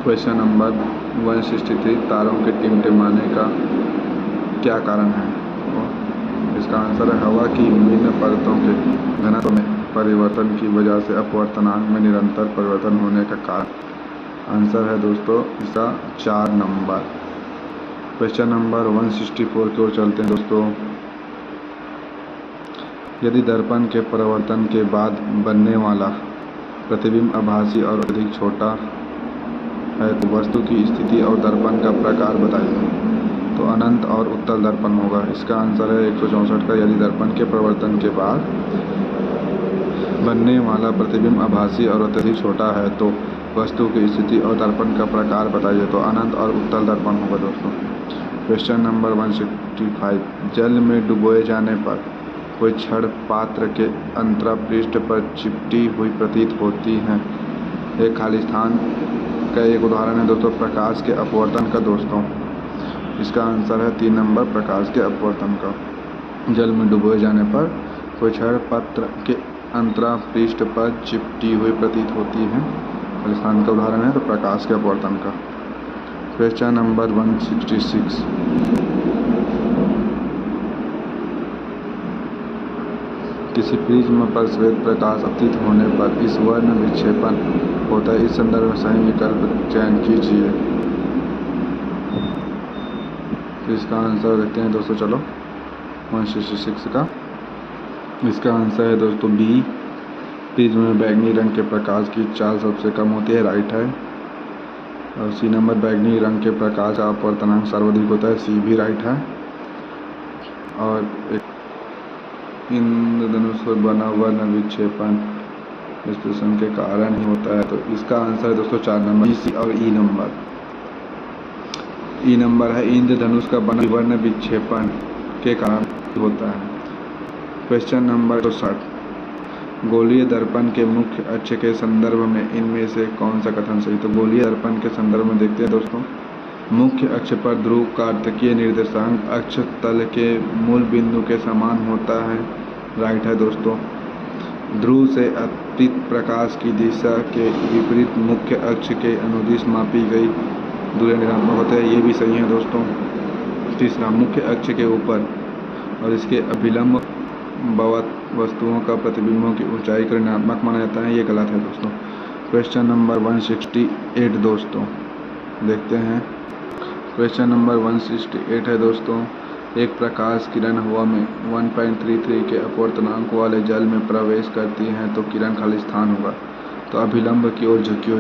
Question number 163 तारों के टिमटिमाने का क्या कारण है? इसका आंसर है हवा की विभिन्न परतों के घनत्व में परिवर्तन की वजह से अपवर्तनांक में निरंतर परिवर्तन होने का कारण। आंसर है दोस्तों इसका 4 नंबर। क्वेश्चन नंबर 164 की ओर चलते हैं दोस्तों। यदि दर्पण के परावर्तन के बाद बनने वाला प्रतिबिंब आभासी और अधिक छोटा है तो वस्तु की स्थिति और दर्पण का प्रकार बताइए। तो अनंत और उत्तल दर्पण होगा। इसका आंसर है 164 का। यदि दर्पण के परावर्तन के बाद बनने वाला प्रतिबिंब आभासी और अत्यधिक छोटा है तो वस्तु की स्थिति और दर्पण का प्रकार बताइए। तो अनंत और उत्तल दर्पण होगा दोस्तों। क्वेश्चन नंबर 165 जल में डुबोए जाने पर कोई छड़ पात्र के अंतरापृष्ठ पर चिपटी हुई प्रतीत होती है। एक खाली स्थान का एक उदाहरण है दोस्तों प्रकाश के अपवर्तन का दोस्तों। इसका आंसर है 3 नंबर प्रकाश के अपवर्तन का। जल में डुबोए जाने पर कोई छड़ पात्र के अंतरापृष्ठ पर चिपटी हुई प्रतीत होती है। खाली स्थान का उदाहरण है तो प्रकाश के अपवर्तन का। क्वेश्चन नंबर 166 किसी प्रिज्म पर श्वेत प्रकाश अपतित होने पर इस वर्ण विक्षेपण होता है। इस संदर्भ में सही विकल्प चयन कीजिए। तो इसका आंसर देखते हैं दोस्तों। चलो 166 का इसका आंसर है दोस्तों बी। प्रिज्म में बैंगनी रंग के प्रकाश की चाल सबसे कम होती है, राइट है। और सी नंबर बैंगनी रंग के प्रकाश का अपवर्तनांक सर्वाधिक होता है, सी भी राइट है। और एक इंद्रधनुष पर बना वर्ण विक्षेपण विश्लेषण के कारण ही होता है। तो इसका आंसर है दोस्तों 4 नंबर, सी और ई नंबर। ई नंबर है इंद्रधनुष का बना वर्ण विक्षेपण के कारण होता है। क्वेश्चन नंबर 60 गोलीय दर्पण के मुख्य अक्ष के संदर्भ में इनमें से कौन सा कथन सही? तो गोलीय दर्पण के संदर्भ में देखते हैं दोस्तों। मुख्य अक्ष पर ध्रुव कार्तकीय निर्देशांक अक्ष तल के मूल बिंदु के समान होता है, राइट है दोस्तों। ध्रुव से अपतित प्रकाश की दिशा के विपरीत मुख्य अक्ष के अनुदिश मापी गई दूरी ऋणात्मक होते हैं, ये भी सही है दोस्तों। तीसरा मुख्य अक्ष के ऊपर और इसके अभिलंब वस्तुओं का प्रतिबिंबों की ऊंचाई को ऋणात्मक माना जाता है, ये गलत है दोस्तों। क्वेश्चन नंबर 168 दोस्तों देखते हैं। क्वेश्चन नंबर 168 है दोस्तों। एक प्रकाश किरण हवा में 1.33 के अपवर्तनांक वाले जल में प्रवेश करती है तो किरण खाली स्थान होगा। तो अभिलंब की ओर झुकी हुई